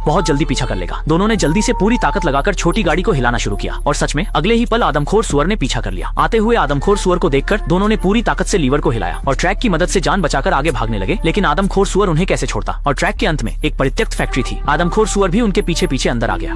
बहुत जल्दी पीछा कर लेगा। दोनों ने जल्दी से पूरी ताकत लगाकर छोटी गाड़ी को हिलाना शुरू किया और सच में अगले ही पल आदमखोर सुअर ने पीछा कर लिया। आते हुए आदमखोर सुअर को देखकर दोनों ने पूरी ताकत से लीवर को हिलाया और ट्रैक की मदद से जान बचाकर आगे भागने लगे। लेकिन आदमखोर सुअर उन्हें कैसे छोड़ता और ट्रैक के अंत में एक परित्यक्त फैक्ट्री थी। आदमखोर सुअर भी उनके पीछे पीछे अंदर आ गया।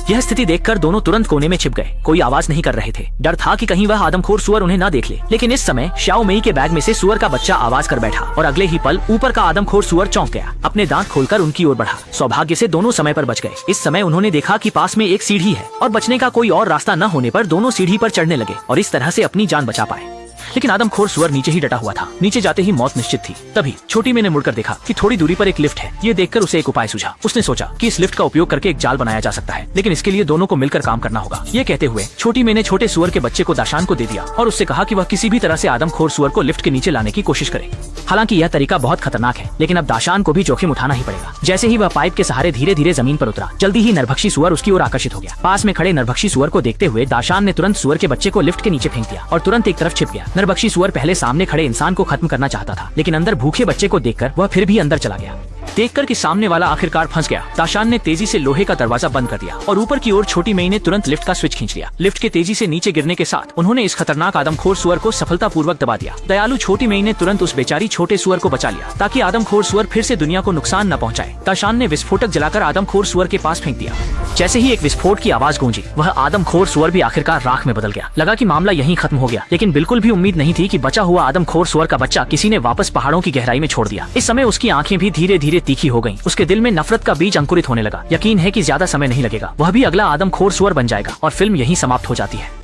यह स्थिति देखकर दोनों तुरंत कोने में छिप गए। कोई आवाज नहीं कर रहे थे। डर था कि कहीं वह आदमखोर सुअर उन्हें न देख ले। लेकिन इस समय श्याओ मेई के बैग में से सुअर का बच्चा आवाज कर बैठा और अगले ही पल ऊपर का आदमखोर सुअर चौंक गया। अपने दांत खोलकर उनकी ओर बढ़ा। सौभाग्य से दोनों समय पर बच गए। इस समय उन्होंने देखा कि पास में एक सीढ़ी है और बचने का कोई और रास्ता न होने पर दोनों सीढ़ी पर चढ़ने लगे और इस तरह से अपनी जान बचा पाए। लेकिन आदमखोर सुअर नीचे ही डटा हुआ था। नीचे जाते ही मौत निश्चित थी। तभी छोटी मेई ने मुड़कर देखा कि थोड़ी दूरी पर एक लिफ्ट है। ये देखकर उसे एक उपाय सूझा। उसने सोचा कि इस लिफ्ट का उपयोग करके एक जाल बनाया जा सकता है, लेकिन इसके लिए दोनों को मिलकर काम करना होगा। ये कहते हुए छोटी मेई ने छोटे सुअर के बच्चे को दाशान को दे दिया और उससे कहा कि वह किसी भी तरह से आदमखोर सुअर को लिफ्ट के नीचे लाने की कोशिश करे। हालांकि यह तरीका बहुत खतरनाक है, लेकिन अब दाशान को भी जोखिम उठाना ही पड़ेगा। जैसे ही वह पाइप के सहारे धीरे धीरे जमीन पर उतरा, जल्दी ही नरभक्षी सुअर उसकी ओर आकर्षित हो गया। पास में खड़े नरभक्षी सुअर को देखते हुए दाशान ने तुरंत सुअर के बच्चे को लिफ्ट के नीचे फेंक दिया और तुरंत एक तरफ छिप गया। नरभक्षी सुअर पहले सामने खड़े इंसान को खत्म करना चाहता था, लेकिन अंदर भूखे बच्चे को देखकर वह फिर भी अंदर चला गया। देखकर कि सामने वाला आखिरकार फंस गया, दाशान ने तेजी से लोहे का दरवाजा बंद कर दिया और ऊपर की ओर छोटी मेई ने तुरंत लिफ्ट का स्विच खींच लिया। लिफ्ट के तेजी से नीचे गिरने के साथ उन्होंने इस खतरनाक आदमखोर सुअर को सफलतापूर्वक दबा दिया। दयालु छोटी मेई ने तुरंत उस बेचारी छोटे सुअर को बचा लिया ताकि आदमखोर सुअर फिर से दुनिया को नुकसान न पहुंचाए। दाशान ने विस्फोटक जलाकर आदमखोर सुअर के पास फेंक दिया। जैसे ही एक विस्फोट की आवाज गूंजी, वह आदमखोर सुअर भी आखिरकार राख में बदल गया। लगा कि मामला यहीं खत्म हो गया, लेकिन बिल्कुल भी उम्मीद नहीं थी कि बचा हुआ आदमखोर सुअर का बच्चा किसी ने वापस पहाड़ों की गहराई में छोड़ दिया। इस समय उसकी आंखें भी धीरे धीरे तीखी हो गईं। उसके दिल में नफरत का बीज अंकुरित होने लगा। यकीन है कि ज्यादा समय नहीं लगेगा, वह भी अगला आदमखोर सुअर बन जाएगा और फिल्म यहीं समाप्त हो जाती है।